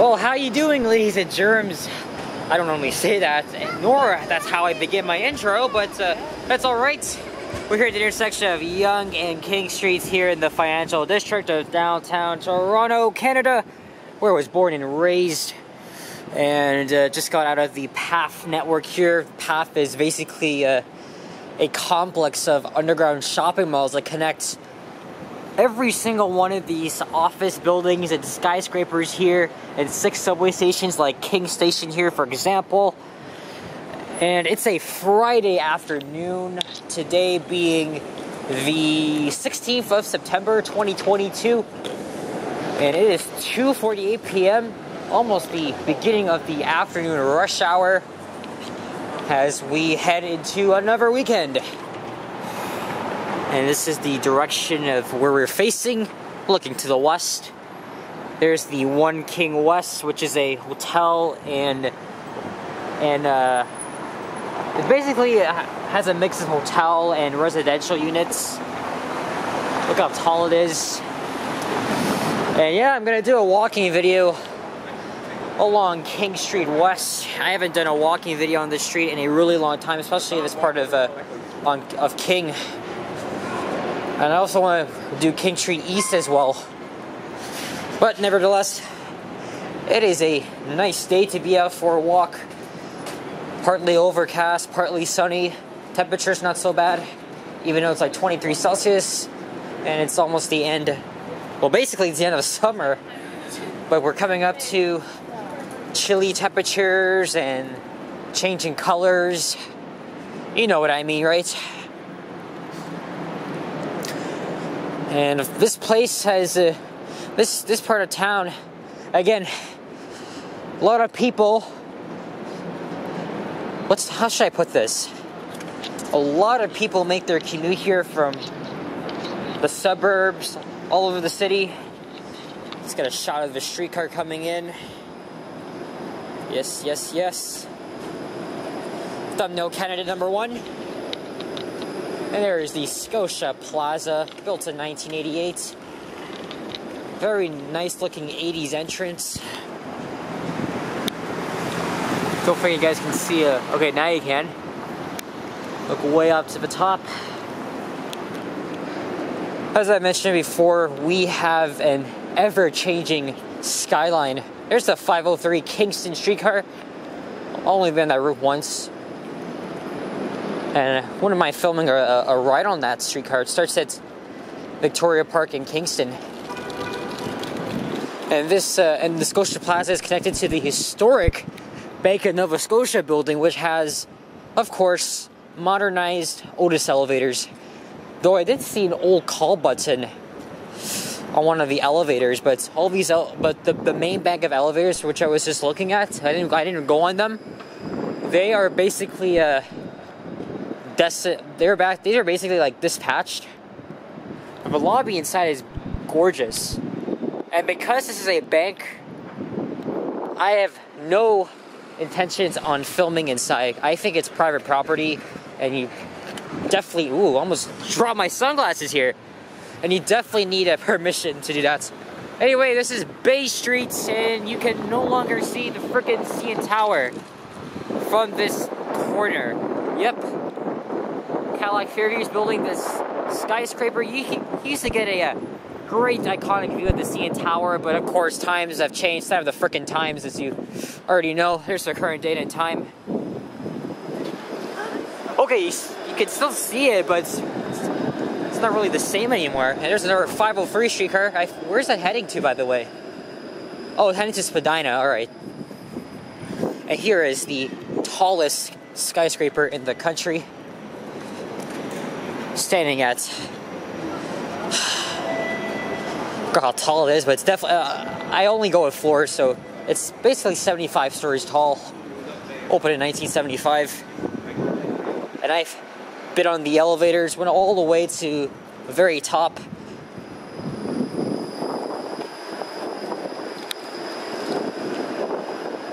Well, how you doing, ladies and germs? I don't normally say that, nor that's how I begin my intro, but that's alright. We're here at the intersection of Yonge and King Streets here in the financial district of downtown Toronto, Canada, where I was born and raised, and just got out of the PATH network here. PATH is basically a complex of underground shopping malls that connects every single one of these office buildings and skyscrapers here, and 6 subway stations like King Station here, for example. And it's a Friday afternoon, today being the 16th of September 2022, and it is 2:48 p.m., almost the beginning of the afternoon rush hour as we head into another weekend. And this is the direction of where we're facing, looking to the west. There's the One King West, which is a hotel and it basically has a mix of hotel and residential units. Look how tall it is. And yeah, I'm gonna do a walking video along King Street West. I haven't done a walking video on this street in a really long time, especially this part of King. And I also want to do King Street East as well. But nevertheless, it is a nice day to be out for a walk. Partly overcast, partly sunny. Temperature's not so bad, even though it's like 23 Celsius. And it's almost the end. Well, basically it's the end of summer. But we're coming up to chilly temperatures and changing colors. You know what I mean, right? And this place has this part of town, again, a lot of people. How should I put this? A lot of people make their commute here from the suburbs, all over the city. Let's get a shot of the streetcar coming in. Yes, yes, yes. Thumbnail candidate number 1. And there is the Scotia Plaza, built in 1988. Very nice looking 80s entrance. Hopefully you guys can see okay, now you can. Look way up to the top. As I mentioned before, we have an ever-changing skyline. There's the 503 Kingston streetcar. I've only been on that route once. And when am I filming a ride on that streetcar? It starts at Victoria Park in Kingston. And the Scotia Plaza is connected to the historic Bank of Nova Scotia building, which has, of course, modernized Otis elevators. Though I did see an old call button on one of the elevators, but the main bank of elevators, which I was just looking at, I didn't go on them. They are basically these are basically like dispatched. The lobby inside is gorgeous. And because this is a bank, I have no intentions on filming inside. I think it's private property, and you definitely, almost dropped my sunglasses here. And you definitely need a permission to do that. Anyway, this is Bay Street, and you can no longer see the frickin' CN Tower from this corner. Yep. Cadillac Fairview's building this skyscraper. You used to get a great iconic view of the CN Tower, but of course times have changed. Time of the frickin' times, as you already know. Here's the current date and time. Okay, you can still see it, but it's not really the same anymore. And there's another 503 streetcar. Where's that heading to, by the way? Oh, it's heading to Spadina. All right. And here is the tallest skyscraper in the country. Standing at, I forgot how tall it is, but it's definitely, I only go with floors, so it's basically 75 stories tall. Opened in 1975. And I've been on the elevators, went all the way to the very top.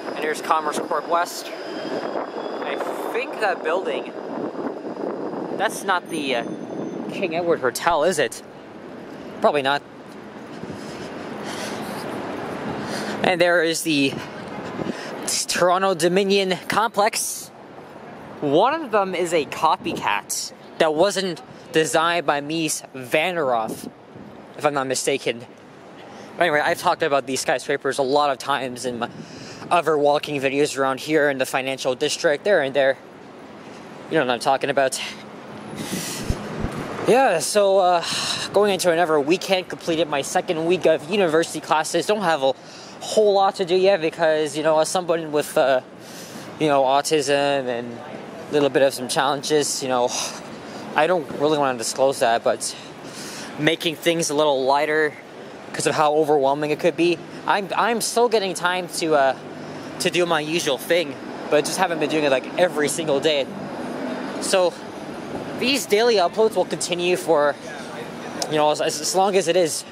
And here's Commerce Court West. I think that building, that's not the King Edward Hotel, is it? Probably not. And there is the Toronto Dominion complex. One of them is a copycat that wasn't designed by Mies van der Rohe, if I'm not mistaken. But anyway, I've talked about these skyscrapers a lot of times in my other walking videos around here in the financial district, there and there. You know what I'm talking about. Yeah, so going into another weekend, completed my second week of university classes. Don't have a whole lot to do yet because, you know, as someone with, autism and a little bit of some challenges, you know, I don't really want to disclose that, but making things a little lighter because of how overwhelming it could be. I'm still getting time to do my usual thing, but just haven't been doing it like every single day. So these daily uploads will continue for, you know, as long as it is.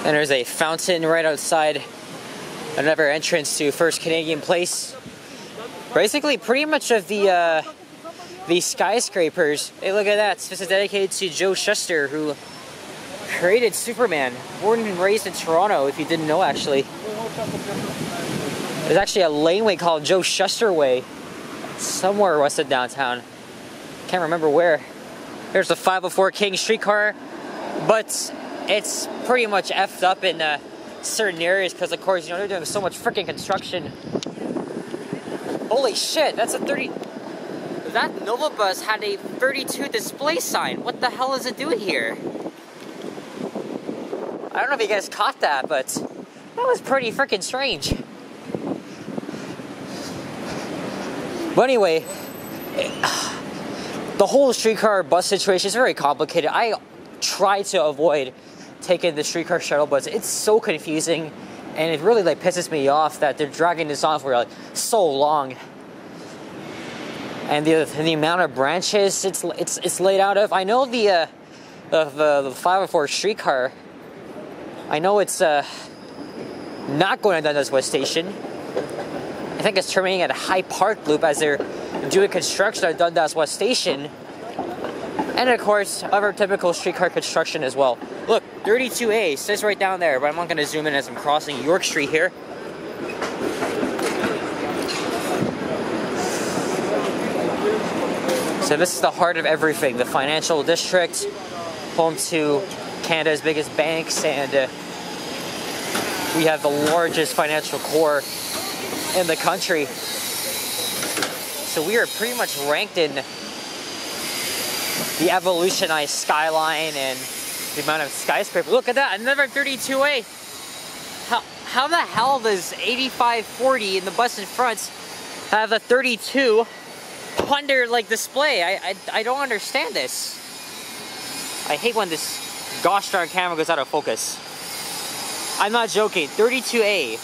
And there's a fountain right outside, another entrance to First Canadian Place. Basically, pretty much of the skyscrapers. Hey, look at that. This is dedicated to Joe Shuster, who created Superman. Born and raised in Toronto, if you didn't know, actually. There's actually a laneway called Joe Shuster Way, somewhere west of downtown. Can't remember where. There's the 504 King streetcar, but it's pretty much effed up in certain areas because, of course, you know, they're doing so much freaking construction. Holy shit, that's a 30... That Nova bus had a 32 display sign. What the hell is it doing here? I don't know if you guys caught that, but that was pretty freaking strange. But anyway, the whole streetcar bus situation is very complicated. I try to avoid taking the streetcar shuttle bus. It's so confusing, and it really like pisses me off that they're dragging this on for like so long. And the amount of branches it's laid out of. I know the 504 streetcar. I know it's not going to Dundas West Station. I think it's terminating at a High Park Loop as they're doing construction at Dundas West Station. And of course, other typical streetcar construction as well. Look, 32A says right down there, but I'm not going to zoom in as I'm crossing York Street here. So this is the heart of everything, the financial district, home to Canada's biggest banks, and we have the largest financial core in the country. So we are pretty much ranked in the evolutionized skyline and the amount of skyscrapers. Look at that, another 32A. How the hell does 8540 in the bus in front have a 32 under like display? I don't understand this. I hate when this gosh darn camera goes out of focus. I'm not joking. 32A.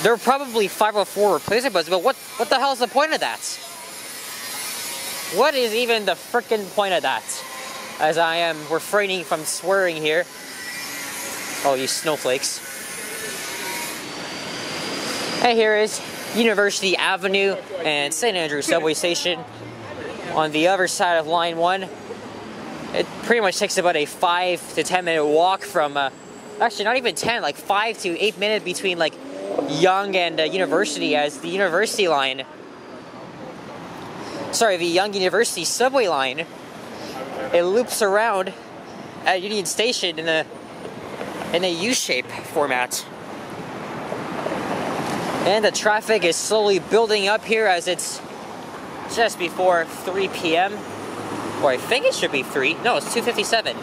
They're probably 504 replacement buses, but what the hell is the point of that? What is even the frickin' point of that? As I am refraining from swearing here. Oh, you snowflakes. And here is University Avenue and St. Andrew subway station on the other side of line 1. It pretty much takes about a 5 to 10 minute walk from actually not even 10, like 5 to 8 minutes between like Yonge and University, as the University line, the Yonge University subway line, it loops around at Union Station in a U-shape format. And the traffic is slowly building up here as it's just before 3 p.m. Or I think it should be 3. No, it's 2:57.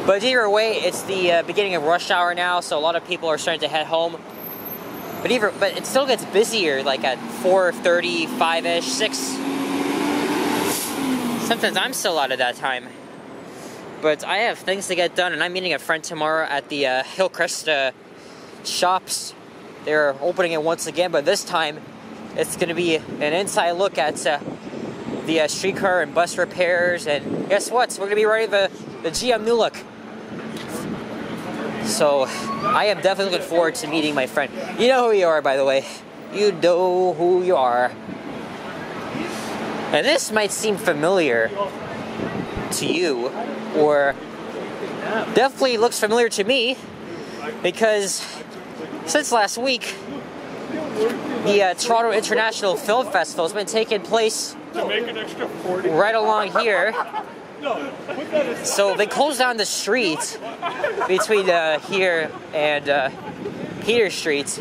But either way, it's the beginning of rush hour now, so a lot of people are starting to head home. But it still gets busier, like at 4:30, 5-ish, 6. Sometimes I'm still out at that time. But I have things to get done, and I'm meeting a friend tomorrow at the Hillcrest shops. They're opening it once again, but this time it's going to be an inside look at the streetcar and bus repairs. And guess what? We're going to be running the GM New Look. So I am definitely looking forward to meeting my friend. You know who you are, by the way. You know who you are. And this might seem familiar. to you, or definitely looks familiar to me, because since last week, the Toronto International Film Festival has been taking place right along here. So they closed down the street between here and Peter Street,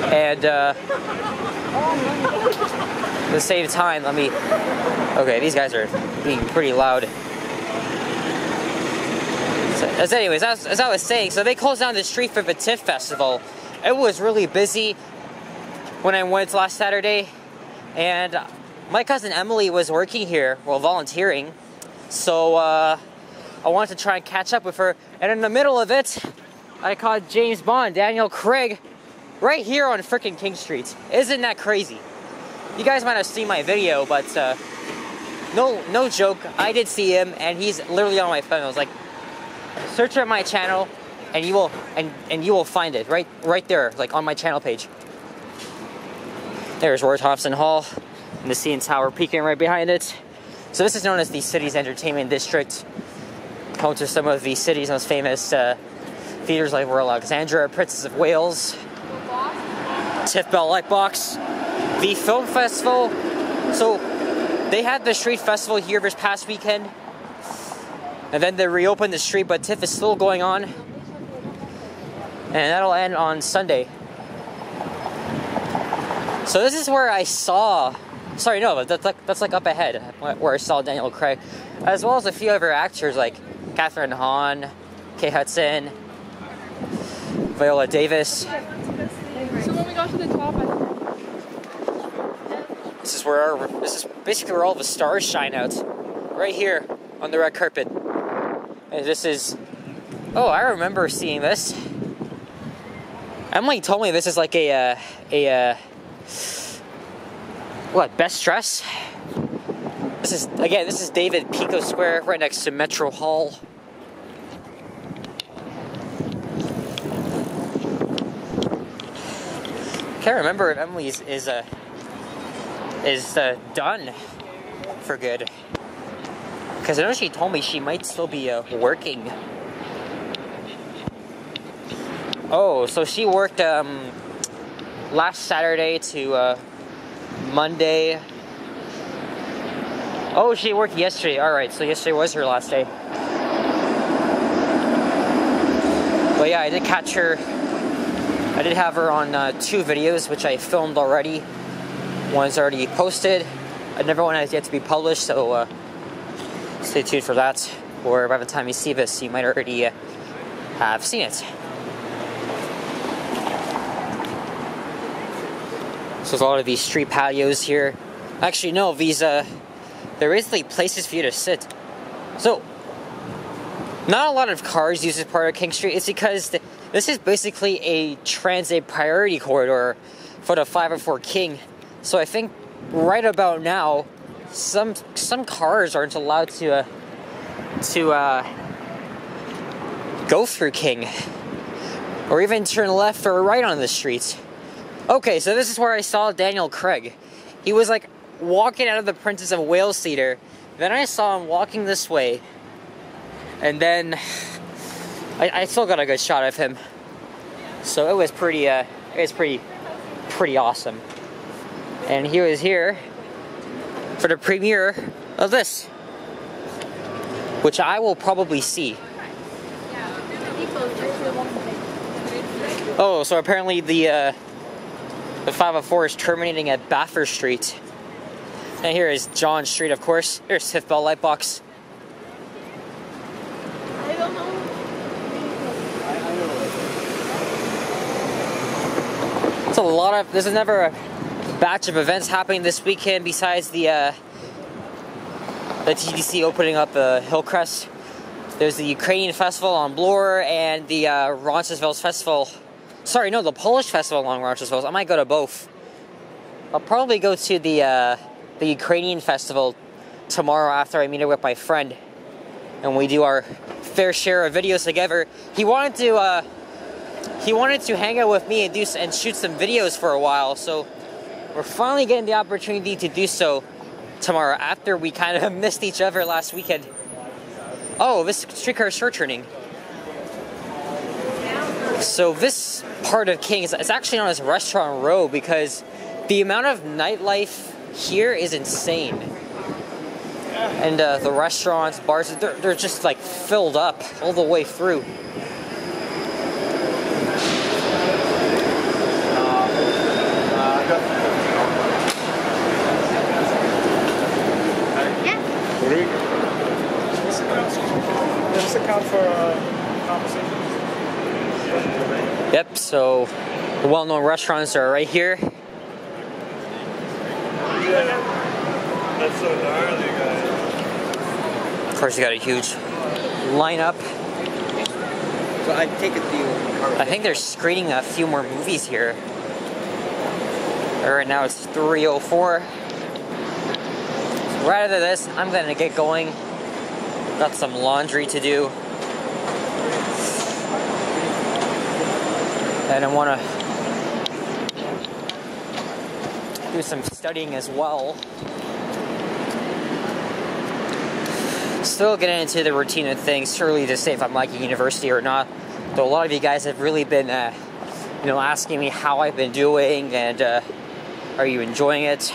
and at the same time, okay, these guys are being pretty loud. So, as I was saying, so they closed down the street for the TIFF Festival. It was really busy when I went last Saturday, and my cousin Emily was working here, well, volunteering, so I wanted to try and catch up with her, and in the middle of it, I caught James Bond, Daniel Craig, right here on frickin' King Street. Isn't that crazy? You guys might have seen my video, but no joke, I did see him, and he's literally on my phone. I was like, search up my channel, and you will find it right there, like on my channel page. There's Roy Thompson Hall, and the CN Tower peeking right behind it. So this is known as the city's entertainment district, home to some of the city's most famous theaters like Royal Alexandra, Princess of Wales, TIFF Bell Lightbox, the film festival. So they had the street festival here this past weekend, and then they reopened the street, but TIFF is still going on, and that'll end on Sunday. So this is where I saw, sorry, no, that's like up ahead, where I saw Daniel Craig, as well as a few other actors like Catherine Hahn, Kate Hudson, Viola Davis. So when we got to the top, This is basically where all the stars shine out, right here on the red carpet. And this is, oh, I remember seeing this. Emily told me this is like what, best dress? This is David Pico Square, right next to Metro Hall. Can't remember if Emily's is done for good, because I know she told me she might still be working. Oh, so she worked last Saturday to Monday. Oh, she worked yesterday. Alright, so yesterday was her last day. But yeah, I did catch her. I did have her on 2 videos, which I filmed already. One's already posted. Another one has yet to be published, so stay tuned for that. Or by the time you see this, you might already have seen it. So there's a lot of these street patios here. Actually, no, these, they're basically places for you to sit. So, not a lot of cars use this part of King Street. It's because this is basically a transit priority corridor for the 504 King. So I think right about now, some cars aren't allowed to go through King, or even turn left or right on the street. Okay, so this is where I saw Daniel Craig. He was like walking out of the Princess of Wales Theater. Then I saw him walking this way, and then I still got a good shot of him. So it was pretty awesome. And he was here for the premiere of this, which I will probably see. Oh, so apparently the 504 is terminating at Bathurst Street. And here is John Street, of course. Here's TIFF Bell Lightbox. It's a lot of, there's never a batch of events happening this weekend besides the TDC opening up Hillcrest. There's the Ukrainian festival on Bloor and the Roncesvalles festival. Sorry, no, the Polish festival along Roncesvalles. I might go to both. I'll probably go to the Ukrainian festival tomorrow after I meet up with my friend, and we do our fair share of videos together. He wanted to hang out with me and shoot some videos for a while, so we're finally getting the opportunity to do so tomorrow after we kind of missed each other last weekend. Oh, this streetcar is short turning. So this part of King is actually known as Restaurant Row because the amount of nightlife here is insane. And the restaurants, bars, they're just like filled up all the way through. Does this account for conversations? Yep, so the well-known restaurants are right here. That's so gnarly, guys. Of course, you got a huge lineup. So I take it to you. I think they're screening a few more movies here. Right now it's 3:04. Right after this, I'm gonna get going. Got some laundry to do. And I wanna do some studying as well. Still getting into the routine of things, early to say if I'm liking university or not. Though a lot of you guys have really been, asking me how I've been doing and are you enjoying it?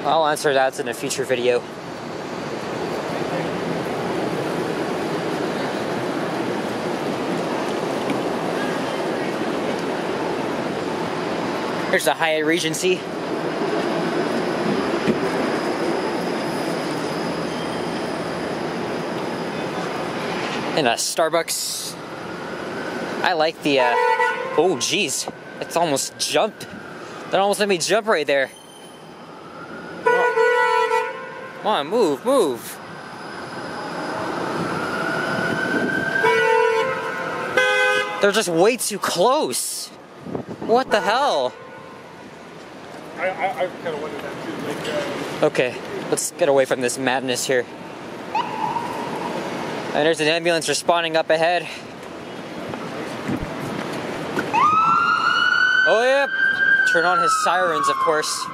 I'll answer that in a future video. Here's the Hyatt Regency. And a Starbucks. I like the, oh geez, it's almost jumped. That almost let me jump right there. Come on, move, move. They're just way too close. What the hell? I kind of wondered that too. Like, Okay, let's get away from this madness here. And there's an ambulance responding up ahead. Oh yeah, turn on his sirens, of course.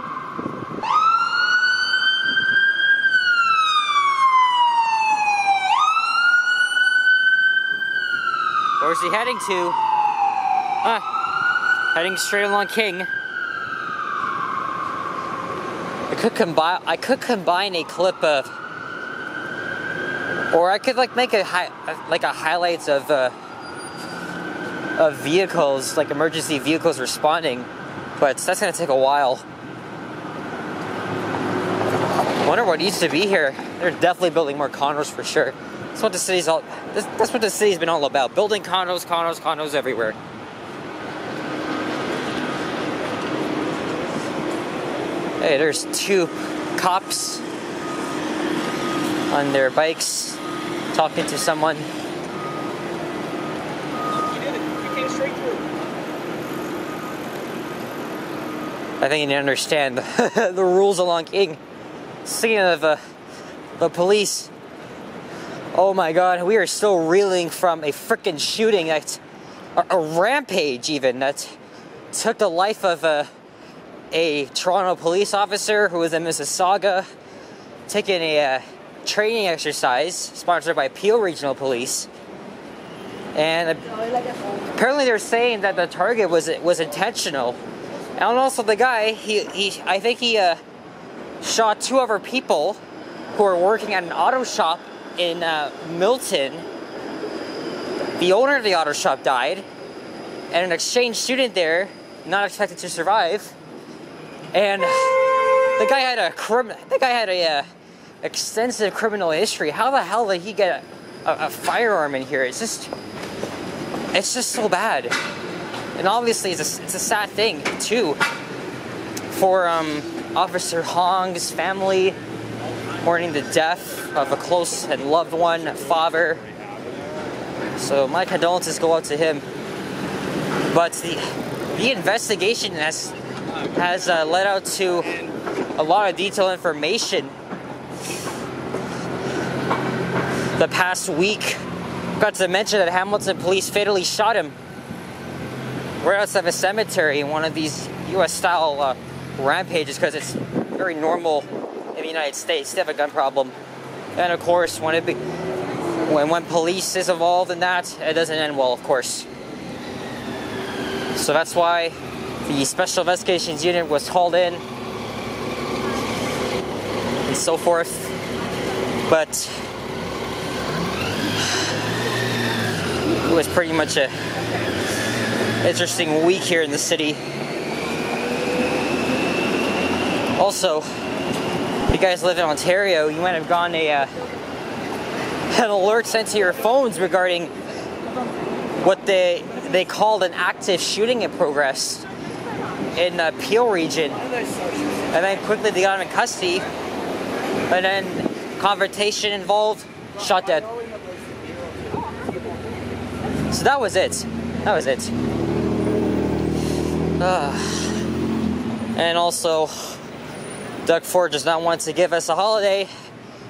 Where's he heading to? Heading straight along King. I could combine a clip of, or I could like make a highlights of vehicles, like emergency vehicles responding, but that's gonna take a while. I wonder what needs to be here. They're definitely building more condos for sure. That's what the city's all. That's what the city's been all about. Building condos, condos, condos everywhere. Hey, there's two cops on their bikes talking to someone. You did it. You came straight through. I think you need to understand the rules along King. Speaking of the police, oh my god, we are still reeling from a frickin' shooting, a rampage even, that took the life of a Toronto police officer who was in Mississauga, taking a training exercise sponsored by Peel Regional Police. And apparently they're saying that the target was intentional. And also the guy, I think he shot two other people who were working at an auto shop in Milton. The owner of the auto shop died, and an exchange student there, not expected to survive. And the guy had a extensive criminal history. How the hell did he get a firearm in here? It's just so bad. And obviously, it's a sad thing too for Officer Hong's family, mourning the death of a close and loved one, a father. So my condolences go out to him. But the investigation has led out to a lot of detailed information. The past week, got to mention that Hamilton police fatally shot him right outside a cemetery in one of these U.S. style rampages, because it's very normal in the United States. They have a gun problem. And of course, when police is involved in that, it doesn't end well, of course. So that's why the Special Investigations Unit was called in and so forth. But it was pretty much a interesting week here in the city. Also, if you guys live in Ontario, you might have gotten an alert sent to your phones regarding what they called an active shooting in progress in Peel region. And then quickly they got him in custody. And then confrontation involved, shot dead. So that was it. That was it. And also, Doug Ford does not want to give us a holiday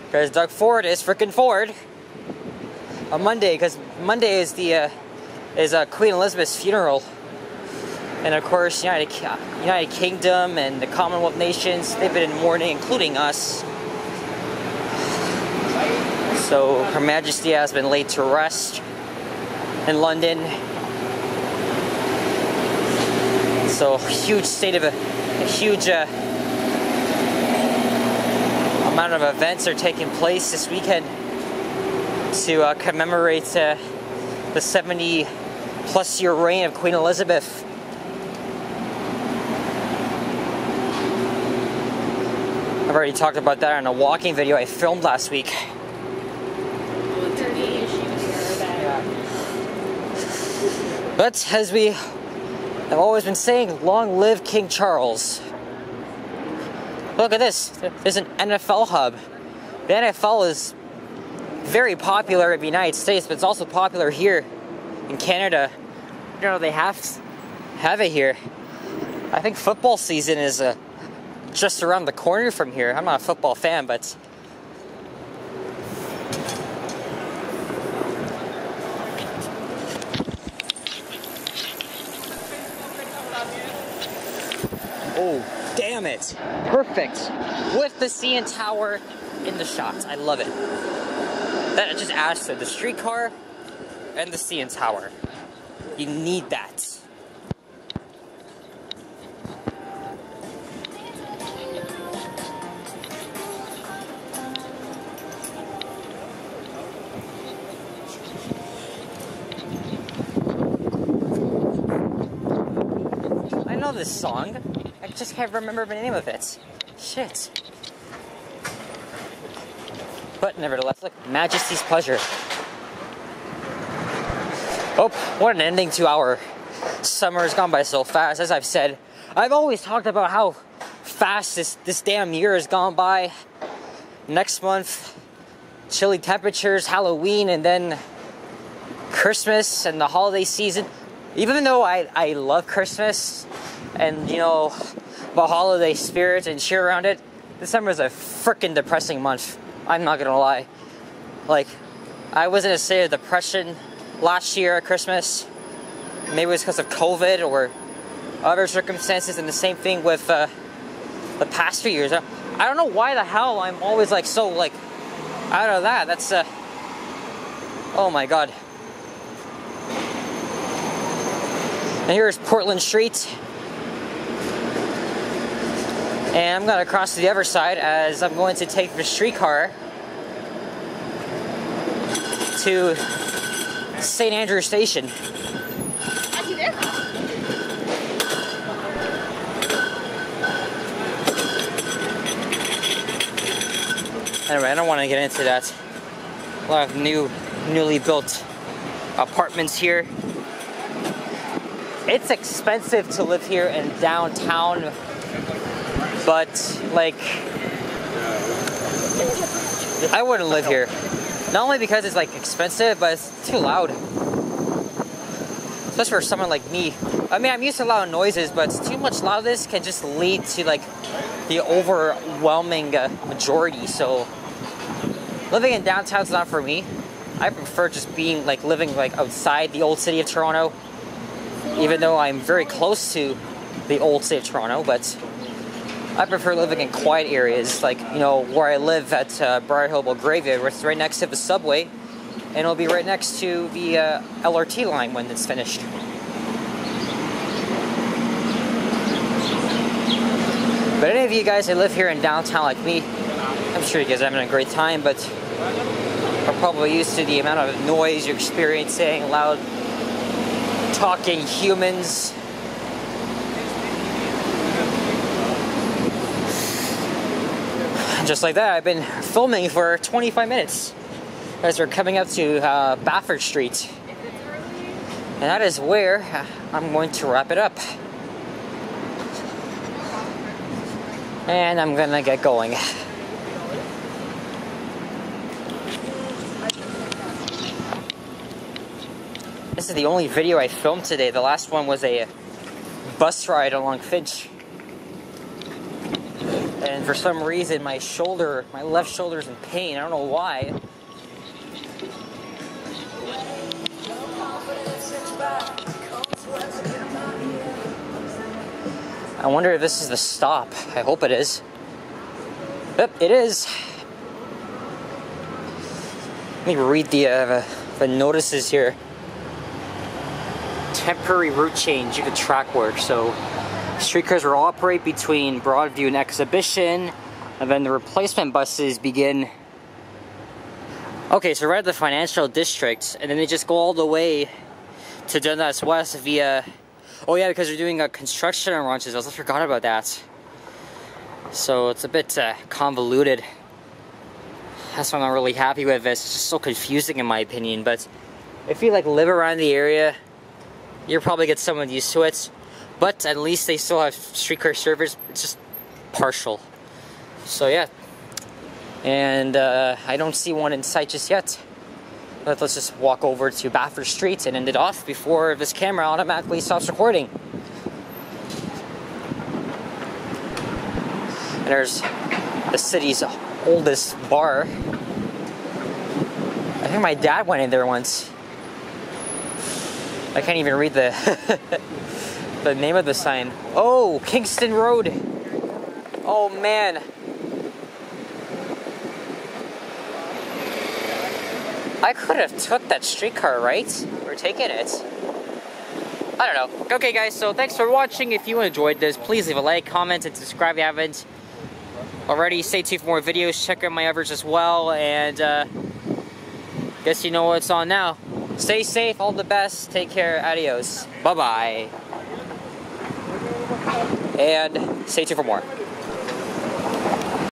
because Doug Ford is freaking Ford on Monday, because Monday is Queen Elizabeth's funeral. And of course, United Kingdom and the Commonwealth nations, they've been in mourning, including us. So Her Majesty has been laid to rest in London. So huge amount of events are taking place this weekend to commemorate the 70+ year reign of Queen Elizabeth. I've already talked about that in a walking video I filmed last week. But as we have always been saying, long live King Charles. Look at this. There's an NFL hub. The NFL is very popular in the United States, but it's also popular here in Canada. You know, they have it here. I think football season is just around the corner from here. I'm not a football fan, but oh, damn it. Perfect. With the CN Tower in the shot. I love it. That just adds to the streetcar and the CN Tower. You need that. I know this song. I just can't remember the name of it. Shit. But nevertheless, look, Majesty's Pleasure. Oh, what an ending to our summer. Has gone by so fast. As I've said, I've always talked about how fast this damn year has gone by. Next month, chilly temperatures, Halloween, and then Christmas and the holiday season. Even though I love Christmas and, you know, the holiday spirit and cheer around it, December is a freaking depressing month. I'm not gonna lie. Like, I was in a state of depression last year at Christmas. Maybe it was because of COVID or other circumstances, and the same thing with the past few years. I don't know why the hell I'm always like so like out of that. That's oh my god. And here's Portland Street. And I'm gonna cross to the other side as I'm going to take the streetcar to St. Andrew Station. Anyway, I don't want to get into that. A lot of newly built apartments here. It's expensive to live here in downtown, but like, I wouldn't live here. Not only because it's like expensive, but it's too loud. Especially for someone like me. I mean, I'm used to loud noises, but too much loudness can just lead to like the overwhelming majority. So living in downtown is not for me. I prefer just being like living like outside the old city of Toronto, even though I'm very close to the old city of Toronto. But I prefer living in quiet areas, like, you know, where I live at Briar Hill Belgravia, where it's right next to the subway, and it'll be right next to the LRT line when it's finished. But any of you guys that live here in downtown like me, I'm sure you guys are having a great time, but are probably used to the amount of noise you're experiencing, loud talking humans. Just like that, I've been filming for 25 minutes as we're coming up to Baffert Street. And that is where I'm going to wrap it up. And I'm gonna get going. This is the only video I filmed today. The last one was a bus ride along Finch. And for some reason my left shoulder's in pain. I don't know why. I wonder if this is the stop. I hope it is. Yep, it is. Let me read the notices here. Temporary route change due to track work. So streetcars will operate between Broadview and Exhibition, and then the replacement buses begin. Okay, so we're at the financial district, and then they just go all the way to Dundas West via. Oh yeah, because they're doing a construction on Roncesvalles. I forgot about that. So it's a bit convoluted. That's why I'm not really happy with this. It's just so confusing in my opinion. But if you like live around the area, you'll probably get somewhat used to it. But at least they still have streetcar service. It's just partial. So yeah. And I don't see one in sight just yet. But let's just walk over to Baffert Street and end it off before this camera automatically stops recording. And there's the city's oldest bar. I think my dad went in there once. I can't even read the the name of the sign. Oh, Kingston Road. Oh man. I could have took that streetcar, right? Or taken it. I don't know. Okay guys, so thanks for watching. If you enjoyed this, please leave a like, comment, and subscribe if you haven't already. Stay tuned for more videos. Check out my others as well. And guess you know what's on now. Stay safe, all the best, take care, adios. Bye-bye. And stay tuned for more.